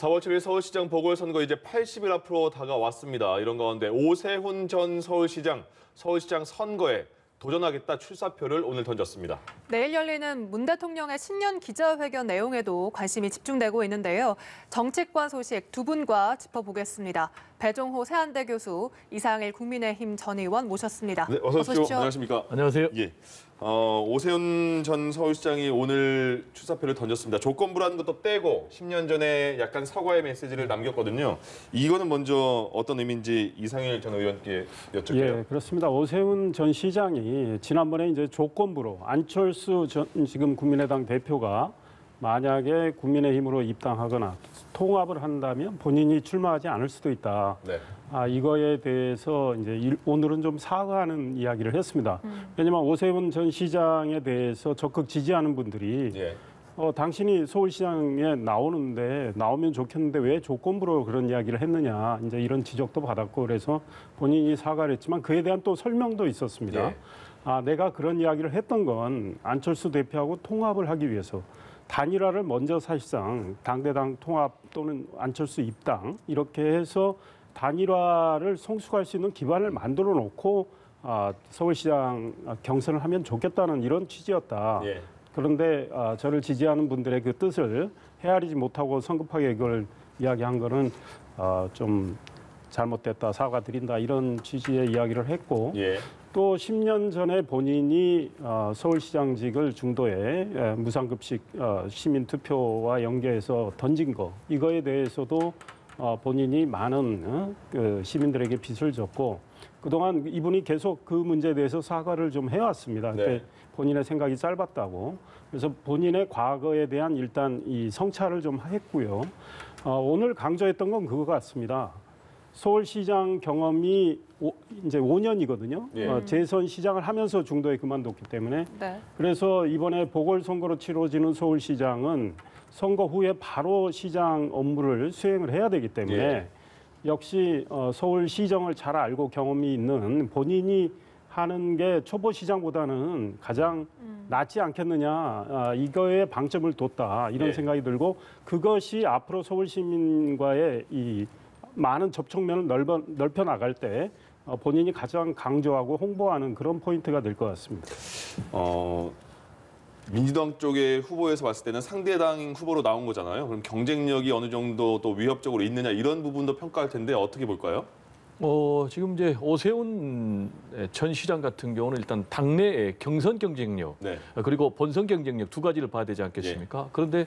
4월 7일 서울시장 보궐선거 이제 80일 앞으로 다가왔습니다. 이런 가운데 오세훈 전 서울시장 선거에 도전하겠다 출사표를 오늘 던졌습니다. 내일 열리는 문 대통령의 신년 기자회견 내용에도 관심이 집중되고 있는데요. 정치권 소식 두 분과 짚어보겠습니다. 배종호 세한대 교수, 이상일 국민의힘 전 의원 모셨습니다. 네, 어서 오십시오. 안녕하십니까? 안녕하세요. 예. 오세훈 전 서울시장이 오늘 출사표를 던졌습니다. 조건부라는 것도 빼고 10년 전에 약간 사과의 메시지를 남겼거든요. 이거는 먼저 어떤 의미인지 이상일 전 의원께 여쭤볼게요. 예, 그렇습니다. 오세훈 전 시장이 지난번에 이제 조건부로 안철수 전 지금 국민의당 대표가 만약에 국민의힘으로 입당하거나 통합을 한다면 본인이 출마하지 않을 수도 있다. 네. 이거에 대해서 이제 오늘은 좀 사과하는 이야기를 했습니다. 왜냐하면 오세훈 전 시장에 대해서 적극 지지하는 분들이 예. 당신이 서울시장에 나오면 좋겠는데 왜 조건부로 그런 이야기를 했느냐, 이제 이런 지적도 받았고, 그래서 본인이 사과를 했지만 그에 대한 또 설명도 있었습니다. 예. 내가 그런 이야기를 했던 건 안철수 대표하고 통합을 하기 위해서 단일화를 먼저 사실상 당대당 통합 또는 안철수 입당 이렇게 해서 단일화를 성숙할 수 있는 기반을 만들어 놓고 서울시장 경선을 하면 좋겠다는 이런 취지였다. 예. 그런데 저를 지지하는 분들의 그 뜻을 헤아리지 못하고 성급하게 이걸 이야기한 거는 좀 잘못됐다, 사과드린다, 이런 취지의 이야기를 했고, 예. 또 10년 전에 본인이 서울시장직을 중도에 무상급식 시민투표와 연계해서 던진 거, 이거에 대해서도 본인이 많은 시민들에게 빚을 졌고, 그동안 이분이 계속 그 문제에 대해서 사과를 좀 해왔습니다. 네. 그때 본인의 생각이 짧았다고. 그래서 본인의 과거에 대한 일단 이 성찰을 좀 했고요. 오늘 강조했던 건 그거 같습니다. 서울시장 경험이 이제 5년이거든요. 예. 재선 시장을 하면서 중도에 그만뒀기 때문에. 네. 그래서 이번에 보궐선거로 치러지는 서울시장은 선거 후에 바로 시장 업무를 수행을 해야 되기 때문에 예. 역시 서울시정을 잘 알고 경험이 있는 본인이 하는 게 초보시장보다는 가장 낫지 않겠느냐, 이거에 방점을 뒀다, 이런 예. 생각이 들고, 그것이 앞으로 서울 시민과의 이 많은 접촉면을 넓혀 나갈 때 본인이 가장 강조하고 홍보하는 그런 포인트가 될 것 같습니다. 민주당 쪽의 후보에서 봤을 때는 상대당 후보로 나온 거잖아요. 그럼 경쟁력이 어느 정도 또 위협적으로 있느냐, 이런 부분도 평가할 텐데 어떻게 볼까요? 지금 이제 오세훈 전 시장 같은 경우는 일단 당내의 경선 경쟁력, 네. 그리고 본선 경쟁력 두 가지를 봐야 되지 않겠습니까? 그런데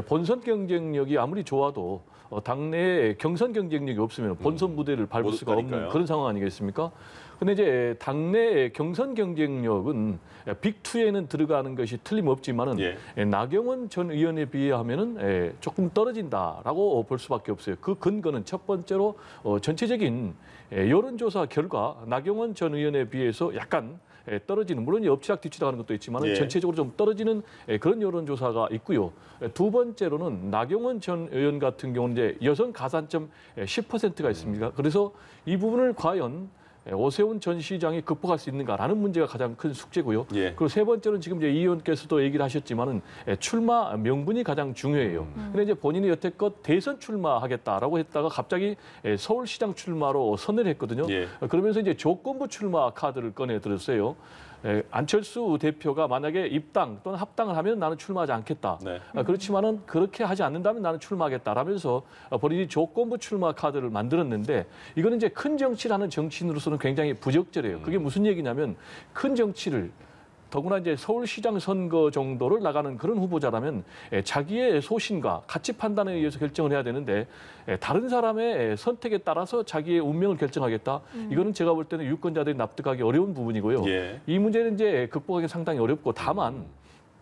본선 경쟁력이 아무리 좋아도 당내에 경선 경쟁력이 없으면 본선 무대를 밟을 수가 없는 그런 상황 아니겠습니까? 근데 이제 당내의 경선 경쟁력은 빅2에는 들어가는 것이 틀림없지만은 예. 나경원 전 의원에 비하면은 조금 떨어진다라고 볼 수밖에 없어요. 그 근거는 첫 번째로 전체적인 여론조사 결과 나경원 전 의원에 비해서 약간 떨어지는, 물론 엎치락뒤치락 하는 것도 있지만 예. 전체적으로 좀 떨어지는 그런 여론조사가 있고요. 두 번째로는 나경원 전 의원 같은 경우는 이제 여성 가산점 10%가 있습니다. 그래서 이 부분을 과연 오세훈 전 시장이 극복할 수 있는가라는 문제가 가장 큰 숙제고요. 예. 그리고 세 번째는 지금 이제 이 의원께서도 얘기를 하셨지만은 출마 명분이 가장 중요해요. 근데 이제 본인이 여태껏 대선 출마하겠다라고 했다가 갑자기 서울시장 출마로 선언을 했거든요. 예. 그러면서 이제 조건부 출마 카드를 꺼내 들었어요. 안철수 대표가 만약에 입당 또는 합당을 하면 나는 출마하지 않겠다. 네. 그렇지만은 그렇게 하지 않는다면 나는 출마하겠다라면서 본인이 조건부 출마 카드를 만들었는데, 이거는 이제 큰 정치를 하는 정치인으로서는 굉장히 부적절해요. 그게 무슨 얘기냐면, 큰 정치를 더구나 이제 서울시장 선거 정도를 나가는 그런 후보자라면 자기의 소신과 가치 판단에 의해서 결정을 해야 되는데, 다른 사람의 선택에 따라서 자기의 운명을 결정하겠다. 이거는 제가 볼 때는 유권자들이 납득하기 어려운 부분이고요. 예. 이 문제는 이제 극복하기 상당히 어렵고, 다만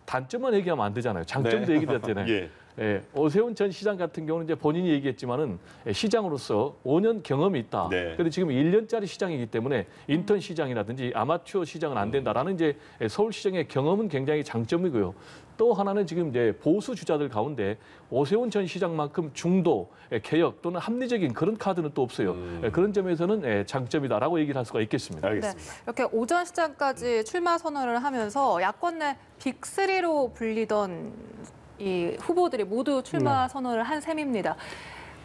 단점만 얘기하면 안 되잖아요. 장점도 네. 얘기해야 되잖아요. 예. 오세훈 전 시장 같은 경우는 이제 본인이 얘기했지만은 시장으로서 5년 경험이 있다. 네. 그런데 지금 1년짜리 시장이기 때문에 인턴 시장이라든지 아마추어 시장은 안 된다라는 이제 서울시장의 경험은 굉장히 장점이고요. 또 하나는 지금 이제 보수 주자들 가운데 오세훈 전 시장만큼 중도, 개혁 또는 합리적인 그런 카드는 또 없어요. 그런 점에서는 장점이다라고 얘기를 할 수가 있겠습니다. 알겠습니다. 네, 이렇게 오전 시장까지 출마 선언을 하면서 야권 내 빅3로 불리던 이 후보들이 모두 출마 선언을 한 셈입니다.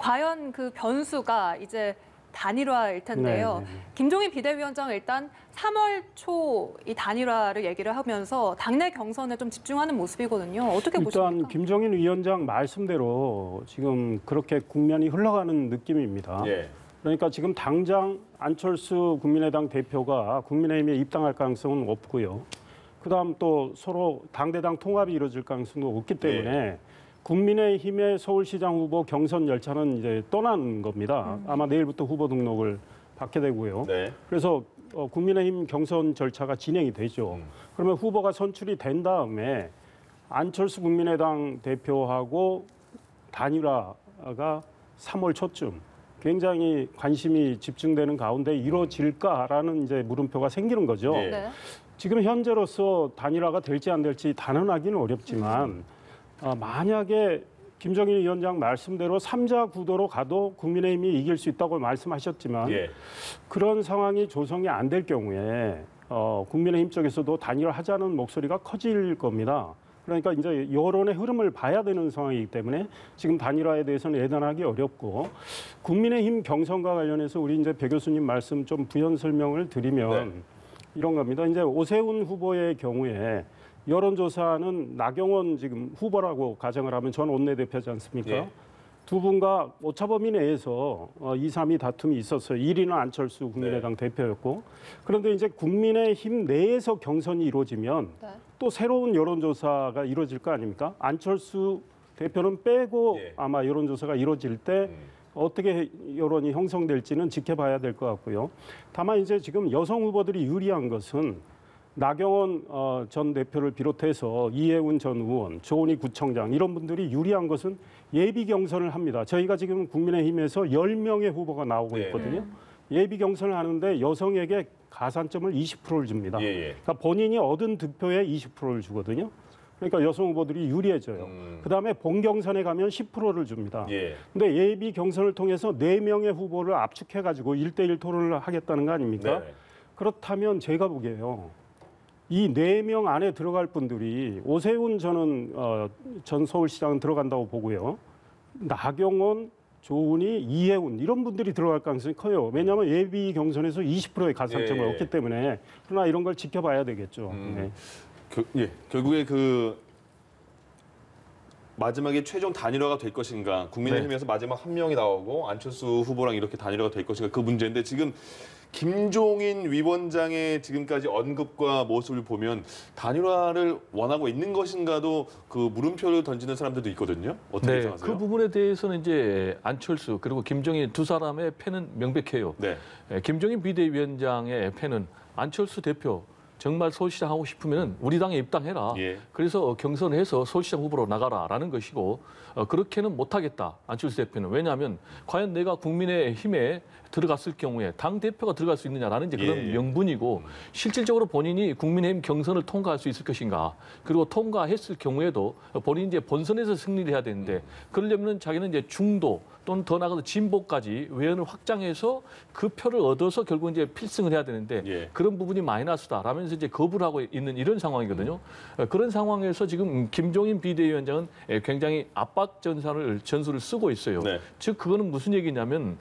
과연 그 변수가 이제 단일화일 텐데요. 네. 김종인 비대위원장은 일단 3월 초 이 단일화를 얘기를 하면서 당내 경선에 좀 집중하는 모습이거든요. 어떻게 일단 보십니까? 김종인 위원장 말씀대로 지금 그렇게 국면이 흘러가는 느낌입니다. 예. 그러니까 지금 당장 안철수 국민의당 대표가 국민의힘에 입당할 가능성은 없고요. 그다음 또 서로 당대당 통합이 이루어질 가능성도 없기 때문에 국민의힘의 서울시장 후보 경선 열차는 이제 떠난 겁니다. 아마 내일부터 후보 등록을 받게 되고요. 네. 그래서 국민의힘 경선 절차가 진행이 되죠. 그러면 후보가 선출이 된 다음에 안철수 국민의당 대표하고 단일화가 3월 초쯤 굉장히 관심이 집중되는 가운데 이루어질까라는 이제 물음표가 생기는 거죠. 예. 네. 지금 현재로서 단일화가 될지 안 될지 단언하기는 어렵지만 만약에 김정일 위원장 말씀대로 3자 구도로 가도 국민의힘이 이길 수 있다고 말씀하셨지만 예. 그런 상황이 조성이 안 될 경우에 국민의힘 쪽에서도 단일화하자는 목소리가 커질 겁니다. 그러니까 이제 여론의 흐름을 봐야 되는 상황이기 때문에 지금 단일화에 대해서는 예단하기 어렵고 국민의힘 경선과 관련해서 우리 이제 배 교수님 말씀 좀 부연 설명을 드리면 이런 겁니다. 이제 오세훈 후보의 경우에 여론조사는 나경원 지금 후보라고 가정을 하면 전 원내대표지 않습니까? 예. 두 분과 오차범위 내에서 2, 3위 다툼이 있었어요. 1위는 안철수 국민의당 대표였고 그런데 이제 국민의힘 내에서 경선이 이루어지면 네. 또 새로운 여론조사가 이루어질 거 아닙니까? 안철수 대표는 빼고 예. 아마 여론조사가 이루어질 때 어떻게 여론이 형성될지는 지켜봐야 될 것 같고요. 다만 이제 지금 여성 후보들이 유리한 것은 나경원 전 대표를 비롯해서 이해운 전 의원, 조은희 구청장 이런 분들이 유리한 것은 예비 경선을 합니다. 저희가 지금 국민의힘에서 10명의 후보가 나오고 네. 있거든요. 예비 경선을 하는데 여성에게 가산점을 20%를 줍니다. 예, 예. 그러니까 본인이 얻은 득표의 20%를 주거든요. 그러니까 여성 후보들이 유리해져요. 그다음에 본 경선에 가면 10%를 줍니다. 예. 근데 예비 경선을 통해서 4명의 후보를 압축해가지고 1대1 토론을 하겠다는 거 아닙니까? 네. 그렇다면 제가 보기에요. 이 4명 안에 들어갈 분들이 오세훈 전 서울시장은 들어간다고 보고요. 나경원, 조은희, 이해운 이런 분들이 들어갈 가능성이 커요. 왜냐하면 예비 경선에서 20%의 가산점을 예. 얻기 때문에 그러나 이런 걸 지켜봐야 되겠죠. 네. 결국에 그 마지막에 최종 단일화가 될 것인가 국민의힘에서 마지막 한 명이 나오고 안철수 후보랑 이렇게 단일화가 될 것인가 그 문제인데 지금 김종인 위원장의 지금까지 언급과 모습을 보면 단일화를 원하고 있는 것인가도 그 물음표를 던지는 사람들도 있거든요. 어떻게 네, 생각하세요? 그 부분에 대해서는 이제 안철수 그리고 김종인 두 사람의 패는 명백해요. 네. 김종인 비대위원장의 패는 안철수 대표 정말 서울시장 하고 싶으면 우리 당에 입당해라. 예. 그래서 경선해서 서울시장 후보로 나가라라는 것이고 그렇게는 못하겠다. 안철수 대표는. 왜냐하면 과연 내가 국민의힘에 들어갔을 경우에 당 대표가 들어갈 수 있느냐라는 이제 그런 예. 명분이고 실질적으로 본인이 국민의힘 경선을 통과할 수 있을 것인가. 그리고 통과했을 경우에도 본인이 이제 본선에서 승리를 해야 되는데 그러려면 자기는 이제 중도 또는 더 나아가서 진보까지 외연을 확장해서 그 표를 얻어서 결국 이제 필승을 해야 되는데 예. 그런 부분이 마이너스다라면서 이제 거부를 하고 있는 이런 상황이거든요. 그런 상황에서 지금 김종인 비대위원장은 굉장히 압박 전술을 쓰고 있어요. 네. 즉 그거는 무슨 얘기냐면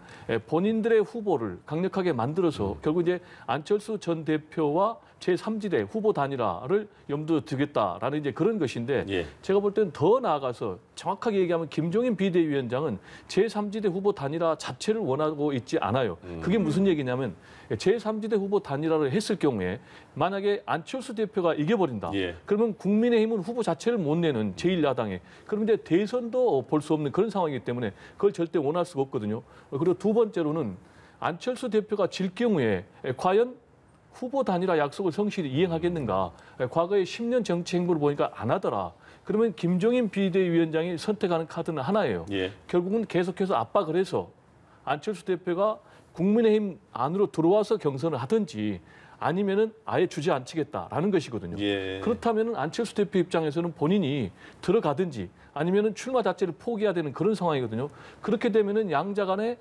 본인들의 후보를 강력하게 만들어서 결국 이제 안철수 전 대표와 제3지대 후보 단일화를 염두에 두겠다라는 이제 그런 것인데 예. 제가 볼 때는 더 나아가서 정확하게 얘기하면 김종인 비대위원장은 제3지대 후보 단일화 자체를 원하고 있지 않아요. 그게 무슨 얘기냐면 제3지대 후보 단일화를 했을 경우에 만약에 안철수 대표가 이겨버린다. 예. 그러면 국민의힘은 후보 자체를 못 내는 제1야당에 그럼 이제 대선도 볼 수 없는 그런 상황이기 때문에 그걸 절대 원할 수가 없거든요. 그리고 두 번째로는 안철수 대표가 질 경우에 과연 후보 단일화 약속을 성실히 이행하겠는가. 과거에 10년 정치 행보를 보니까 안 하더라. 그러면 김종인 비대위원장이 선택하는 카드는 하나예요. 예. 결국은 계속해서 압박을 해서 안철수 대표가 국민의힘 안으로 들어와서 경선을 하든지 아니면은 아예 주저앉히겠다라는 것이거든요. 예. 그렇다면 안철수 대표 입장에서는 본인이 들어가든지 아니면은 출마 자체를 포기해야 되는 그런 상황이거든요. 그렇게 되면은 양자 간에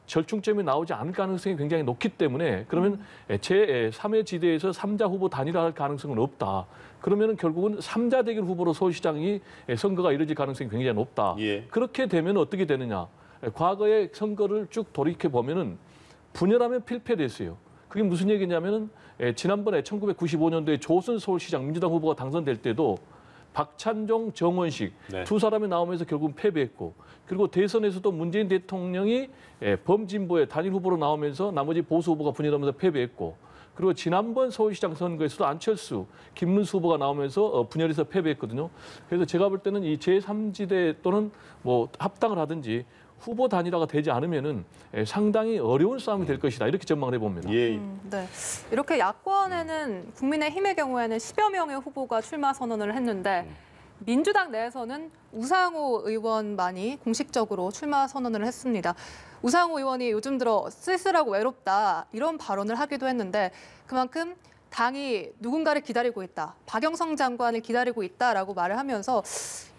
절충점이 나오지 않을 가능성이 굉장히 높기 때문에 그러면 제3회 지대에서 3자 후보 단일화할 가능성은 없다. 그러면 결국은 3자 대결 후보로 서울시장이 선거가 이루어질 가능성이 굉장히 높다. 예. 그렇게 되면 어떻게 되느냐. 과거의 선거를 쭉 돌이켜 보면은 분열하면 필패를 했어요. 그게 무슨 얘기냐면은 지난번에 1995년도에 조순 서울시장 민주당 후보가 당선될 때도 박찬종, 정원식 네. 두 사람이 나오면서 결국 패배했고, 그리고 대선에서도 문재인 대통령이 범진보의 단일 후보로 나오면서 나머지 보수 후보가 분열하면서 패배했고, 그리고 지난번 서울시장 선거에서도 안철수, 김문수 후보가 나오면서 분열해서 패배했거든요. 그래서 제가 볼 때는 이 제3지대 또는 뭐 합당을 하든지 후보 단일화가 되지 않으면은 상당히 어려운 싸움이 될 것이다, 이렇게 전망을 해봅니다. 예. 네. 이렇게 야권에는 국민의힘의 경우에는 10여 명의 후보가 출마 선언을 했는데 민주당 내에서는 우상호 의원만이 공식적으로 출마 선언을 했습니다. 우상호 의원이 요즘 들어 쓸쓸하고 외롭다 이런 발언을 하기도 했는데 그만큼 당이 누군가를 기다리고 있다, 박영선 장관을 기다리고 있다라고 말을 하면서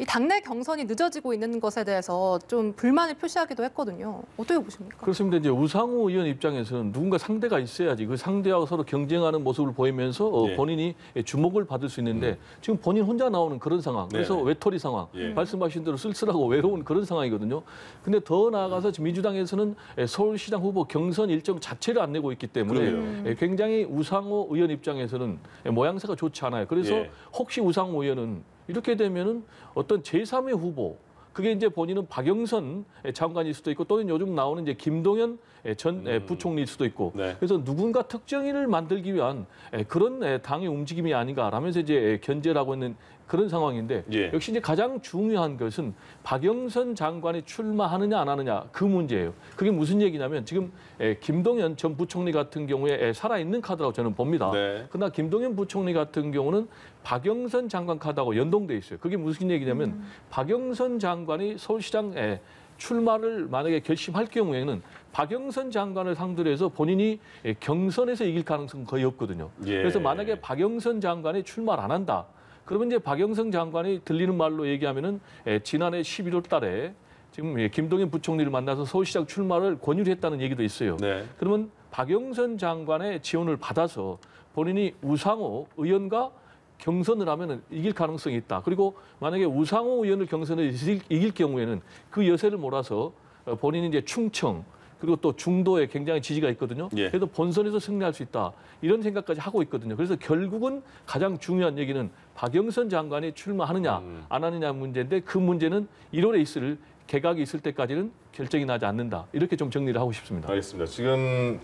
이 당내 경선이 늦어지고 있는 것에 대해서 좀 불만을 표시하기도 했거든요. 어떻게 보십니까? 그렇습니다. 이제 우상호 의원 입장에서는 누군가 상대가 있어야지 그 상대하고 서로 경쟁하는 모습을 보이면서 예. 본인이 주목을 받을 수 있는데 지금 본인 혼자 나오는 그런 상황, 그래서 네네. 외톨이 상황, 예. 말씀하신 대로 쓸쓸하고 외로운 그런 상황이거든요. 근데 더 나아가서 지금 민주당에서는 서울시장 후보 경선 일정 자체를 안 내고 있기 때문에 그러게요. 굉장히 우상호 의원 입장에서는 모양새가 좋지 않아요. 그래서 예. 혹시 우상호 의원은 이렇게 되면은 어떤 제3의 후보, 그게 이제 본인은 박영선 장관일 수도 있고 또는 요즘 나오는 이제 김동연 전 부총리일 수도 있고, 네. 그래서 누군가 특정인을 만들기 위한 그런 당의 움직임이 아닌가라면서 이제 견제를 하고 있는 그런 상황인데, 예. 역시 이제 가장 중요한 것은 박영선 장관이 출마하느냐 안 하느냐 그 문제예요. 그게 무슨 얘기냐면 지금 김동연 전 부총리 같은 경우에 살아있는 카드라고 저는 봅니다. 네. 그러나 김동연 부총리 같은 경우는 박영선 장관 카드하고 연동돼 있어요. 그게 무슨 얘기냐면 박영선 장관이 서울시장에 출마를 만약에 결심할 경우에는 박영선 장관을 상대로 해서 본인이 경선에서 이길 가능성은 거의 없거든요. 예. 그래서 만약에 박영선 장관이 출마를 안 한다, 그러면 이제 박영선 장관이 들리는 말로 얘기하면은 지난해 11월 달에 지금 김동연 부총리를 만나서 서울시장 출마를 권유를 했다는 얘기도 있어요. 네. 그러면 박영선 장관의 지원을 받아서 본인이 우상호 의원과 경선을 하면 이길 가능성이 있다. 그리고 만약에 우상호 의원을 경선을 이길 경우에는 그 여세를 몰아서 본인이 이제 충청 그리고 또 중도에 굉장히 지지가 있거든요. 예. 그래서 본선에서 승리할 수 있다, 이런 생각까지 하고 있거든요. 그래서 결국은 가장 중요한 얘기는 박영선 장관이 출마하느냐 안 하느냐 문제인데, 그 문제는 1월에 있을 개각이 있을 때까지는 결정이 나지 않는다, 이렇게 좀 정리를 하고 싶습니다. 알겠습니다. 지금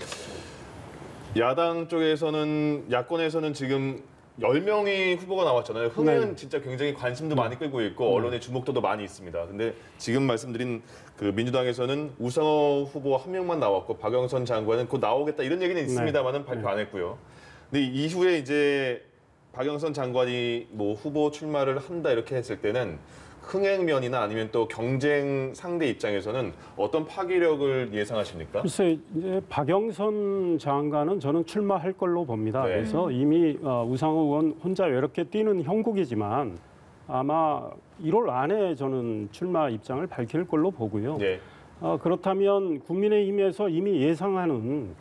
야당 쪽에서는, 야권에서는 지금 10명의 후보가 나왔잖아요. 흥행은 네. 진짜 굉장히 관심도 많이 끌고 있고 언론의 주목도도 많이 있습니다. 근데 지금 말씀드린 그 민주당에서는 우상호 후보 한 명만 나왔고 박영선 장관은 곧 나오겠다 이런 얘기는 있습니다만은 발표 안 했고요. 근데 이후에 이제 박영선 장관이 뭐 후보 출마를 한다 이렇게 했을 때는 흥행면이나 아니면 또 경쟁 상대 입장에서는 어떤 파괴력을 예상하십니까? 글쎄, 이제 박영선 장관은 저는 출마할 걸로 봅니다. 네. 그래서 이미 우상호 의원 혼자 외롭게 뛰는 형국이지만 아마 1월 안에 저는 출마 입장을 밝힐 걸로 보고요. 예. 그렇다면 국민의힘에서 이미 예상하는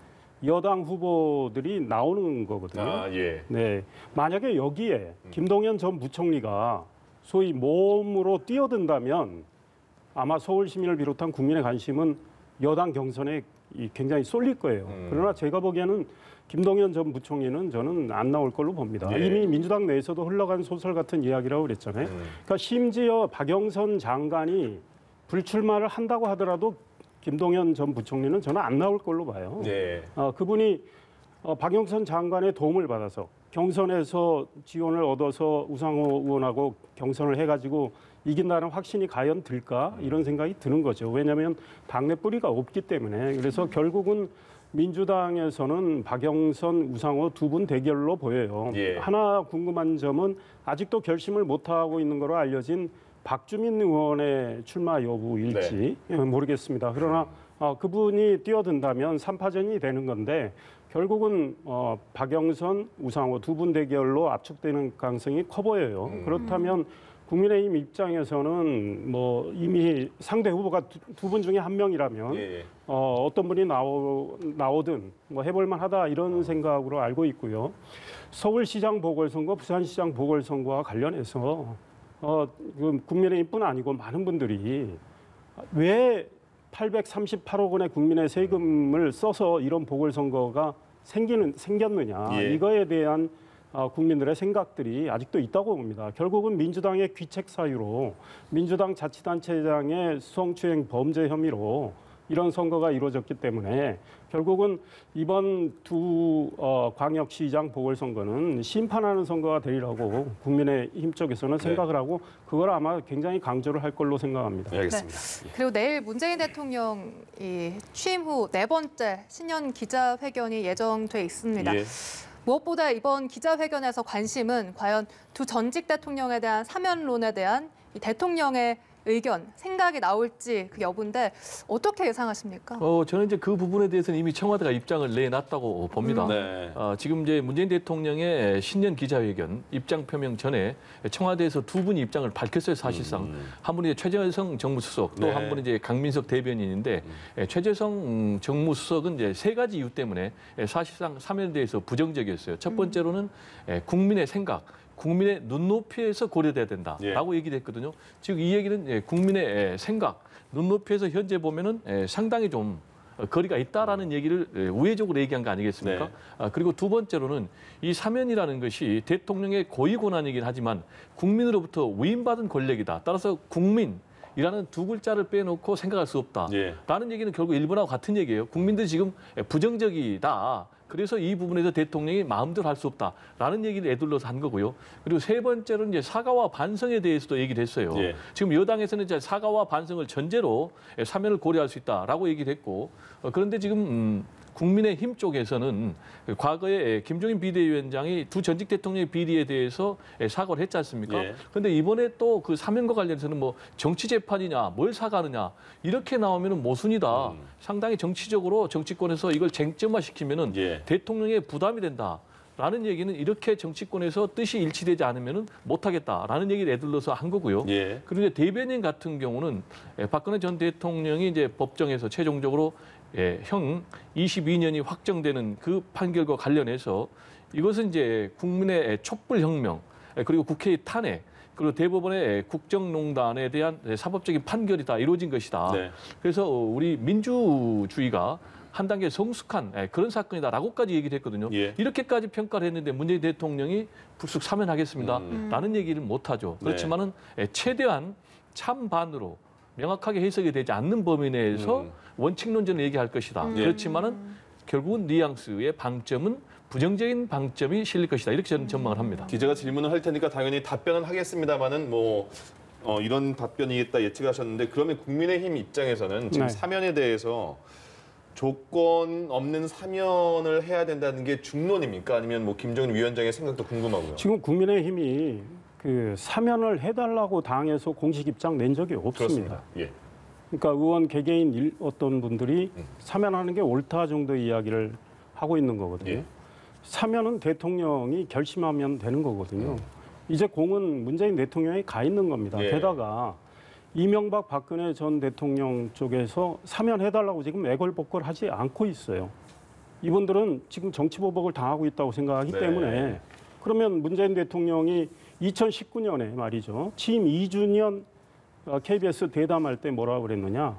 여당 후보들이 나오는 거거든요. 아, 예. 네, 만약에 여기에 김동연 전 부총리가 소위 모험으로 뛰어든다면 아마 서울 시민을 비롯한 국민의 관심은 여당 경선에 굉장히 쏠릴 거예요. 그러나 제가 보기에는 김동연 전 부총리는 저는 안 나올 걸로 봅니다. 예. 이미 민주당 내에서도 흘러간 소설 같은 이야기라고 그랬잖아요. 그러니까 심지어 박영선 장관이 불출마를 한다고 하더라도 김동연 전 부총리는 저는 안 나올 걸로 봐요. 네. 그분이 박영선 장관의 도움을 받아서 경선에서 지원을 얻어서 우상호 의원하고 경선을 해가지고 이긴다는 확신이 과연 들까, 이런 생각이 드는 거죠. 왜냐하면 당내 뿌리가 없기 때문에. 그래서 결국은 민주당에서는 박영선, 우상호 두 분 대결로 보여요. 예. 하나 궁금한 점은 아직도 결심을 못하고 있는 걸로 알려진 박주민 의원의 출마 여부일지 모르겠습니다. 그러나 그분이 뛰어든다면 3파전이 되는 건데 결국은 박영선, 우상호 두 분 대결로 압축되는 가능성이 커 보여요. 그렇다면 국민의힘 입장에서는 뭐 이미 상대 후보가 두 분 중에 한 명이라면 예. 어떤 분이 나오든 뭐 해볼만하다 이런 생각으로 알고 있고요. 서울시장 보궐선거, 부산시장 보궐선거와 관련해서 국민의힘뿐 아니고 많은 분들이 왜 838억 원의 국민의 세금을 써서 이런 보궐선거가 생겼느냐. 예. 이거에 대한 국민들의 생각들이 아직도 있다고 봅니다. 결국은 민주당의 귀책 사유로 민주당 자치단체장의 수성추행 범죄 혐의로 이런 선거가 이루어졌기 때문에 결국은 이번 두 광역시장 보궐선거는 심판하는 선거가 되리라고 국민의힘 쪽에서는 생각을 하고 그걸 아마 굉장히 강조를 할 걸로 생각합니다. 네, 알겠습니다. 그리고 내일 문재인 대통령이 취임 후 네 번째 신년 기자회견이 예정돼 있습니다. 예. 무엇보다 이번 기자회견에서 관심은 과연 두 전직 대통령에 대한 사면론에 대한 이 대통령의 의견, 생각이 나올지 그 여부인데 어떻게 예상하십니까? 저는 이제 그 부분에 대해서는 이미 청와대가 입장을 내놨다고 봅니다. 네. 지금 이제 문재인 대통령의 신년 기자회견 입장 표명 전에 청와대에서 두 분이 입장을 밝혔어요. 사실상 한 분이 최재성 정무수석, 또 네. 한 분이 이제 강민석 대변인인데 최재성 정무수석은 이제 세 가지 이유 때문에 사실상 사면에 대해서 부정적이었어요. 첫 번째로는 국민의 생각. 국민의 눈높이에서 고려돼야 된다라고 얘기를 했거든요. 즉 이 얘기는 국민의 생각, 눈높이에서 현재 보면은 상당히 좀 거리가 있다라는 얘기를 우회적으로 얘기한 거 아니겠습니까? 네. 그리고 두 번째로는 이 사면이라는 것이 대통령의 고위 권한이긴 하지만 국민으로부터 위임받은 권력이다. 따라서 국민이라는 두 글자를 빼놓고 생각할 수 없다. 예. 라는 얘기는 결국 일본하고 같은 얘기예요. 국민들이 지금 부정적이다. 그래서 이 부분에서 대통령이 마음대로 할 수 없다라는 얘기를 애둘러서 한 거고요. 그리고 세 번째로는 이제 사과와 반성에 대해서도 얘기를 했어요. 예. 지금 여당에서는 이제 사과와 반성을 전제로 사면을 고려할 수 있다라고 얘기를 했고, 그런데 지금 국민의힘 쪽에서는 과거에 김종인 비대위원장이 두 전직 대통령의 비리에 대해서 사과를 했지 않습니까? 예. 그런데 이번에 또 그 사면과 관련해서는 뭐 정치 재판이냐, 뭘 사과하느냐 이렇게 나오면은 모순이다. 상당히 정치적으로 정치권에서 이걸 쟁점화시키면은 예. 대통령의 부담이 된다. 라는 얘기는 이렇게 정치권에서 뜻이 일치되지 않으면 못하겠다라는 얘기를 애둘러서 한 거고요. 예. 그리고 이제 대변인 같은 경우는 박근혜 전 대통령이 이제 법정에서 최종적으로 형 22년이 확정되는 그 판결과 관련해서 이것은 이제 국민의 촛불혁명 그리고 국회의 탄핵 그리고 대법원의 국정농단에 대한 사법적인 판결이 다 이루어진 것이다. 네. 그래서 우리 민주주의가 한 단계 성숙한 그런 사건이다라고까지 얘기를 했거든요. 예. 이렇게까지 평가를 했는데 문재인 대통령이 불쑥 사면하겠습니다라는 얘기를 못하죠. 그렇지만은 최대한 찬반으로 명확하게 해석이 되지 않는 범위 내에서 원칙론전을 얘기할 것이다. 그렇지만은 결국은 뉘앙스의 방점은 부정적인 방점이 실릴 것이다. 이렇게 저는 전망을 합니다. 기자가 질문을 할 테니까 당연히 답변은 하겠습니다만은 뭐 이런 답변이겠다 예측하셨는데 그러면 국민의힘 입장에서는 지금 네. 사면에 대해서 조건 없는 사면을 해야 된다는 게 중론입니까? 아니면 뭐 김정인 위원장의 생각도 궁금하고요. 지금 국민의힘이 그 사면을 해달라고 당에서 공식 입장 낸 적이 없습니다. 그렇습니다. 예. 그러니까 의원 개개인 어떤 분들이 사면하는 게 옳다 정도 이야기를 하고 있는 거거든요. 예. 사면은 대통령이 결심하면 되는 거거든요. 이제 공은 문재인 대통령이 가 있는 겁니다. 예. 게다가 이명박 박근혜 전 대통령 쪽에서 사면해달라고 지금 애걸복걸하지 않고 있어요. 이분들은 지금 정치보복을 당하고 있다고 생각하기 네. 때문에 그러면 문재인 대통령이 2019년에 말이죠. 취임 2주년 KBS 대담할 때 뭐라고 그랬느냐.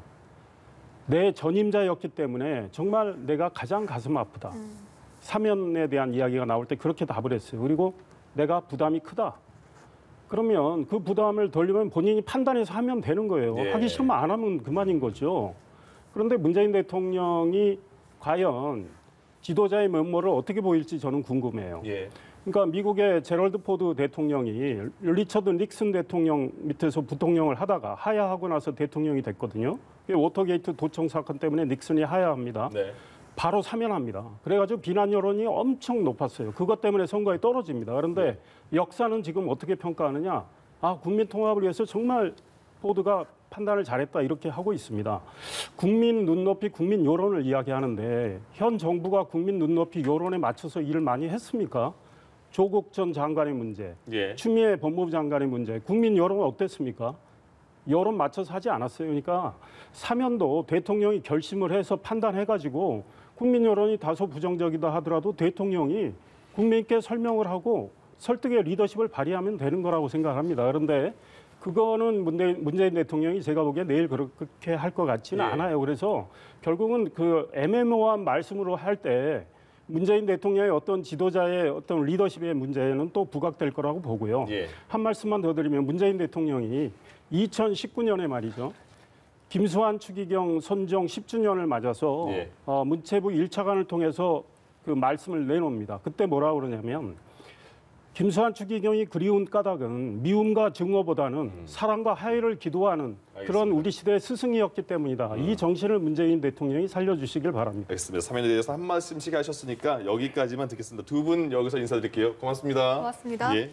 내 전임자였기 때문에 정말 내가 가장 가슴 아프다. 사면에 대한 이야기가 나올 때 그렇게 답을 했어요. 그리고 내가 부담이 크다. 그러면 그 부담을 덜리면 본인이 판단해서 하면 되는 거예요. 예. 하기 싫으면 안 하면 그만인 거죠. 그런데 문재인 대통령이 과연 지도자의 면모를 어떻게 보일지 저는 궁금해요. 예. 그러니까 미국의 제럴드 포드 대통령이 리처드 닉슨 대통령 밑에서 부통령을 하다가 하야하고 나서 대통령이 됐거든요. 워터게이트 도청 사건 때문에 닉슨이 하야합니다. 네. 바로 사면합니다. 그래가지고 비난 여론이 엄청 높았어요. 그것 때문에 선거에 떨어집니다. 그런데 역사는 지금 어떻게 평가하느냐? 국민 통합을 위해서 정말 포드가 판단을 잘했다 이렇게 하고 있습니다. 국민 눈높이, 국민 여론을 이야기하는데 현 정부가 국민 눈높이 여론에 맞춰서 일을 많이 했습니까? 조국 전 장관의 문제, 예. 추미애 법무부 장관의 문제, 국민 여론은 어땠습니까? 여론 맞춰서 하지 않았어요. 그러니까 사면도 대통령이 결심을 해서 판단해가지고 국민 여론이 다소 부정적이다 하더라도 대통령이 국민께 설명을 하고 설득의 리더십을 발휘하면 되는 거라고 생각합니다. 그런데 그거는 문재인 대통령이 제가 보기에 내일 그렇게 할 것 같지는 예. 않아요. 그래서 결국은 그 애매모호한 말씀으로 할 때 문재인 대통령의 어떤 지도자의 어떤 리더십의 문제는 또 부각될 거라고 보고요. 예. 한 말씀만 더 드리면 문재인 대통령이 2019년에 말이죠. 김수환 추기경 선정 10주년을 맞아서 예. 문체부 1차관을 통해서 그 말씀을 내놓습니다. 그때 뭐라고 그러냐면 김수환 추기경이 그리운 까닭은 미움과 증오보다는 사랑과 화해를 기도하는 그런 알겠습니다. 우리 시대의 스승이었기 때문이다. 이 정신을 문재인 대통령이 살려주시길 바랍니다. 알겠습니다. 사면에 대해서 한 말씀씩 하셨으니까 여기까지만 듣겠습니다. 두 분 여기서 인사드릴게요. 고맙습니다. 고맙습니다. 예.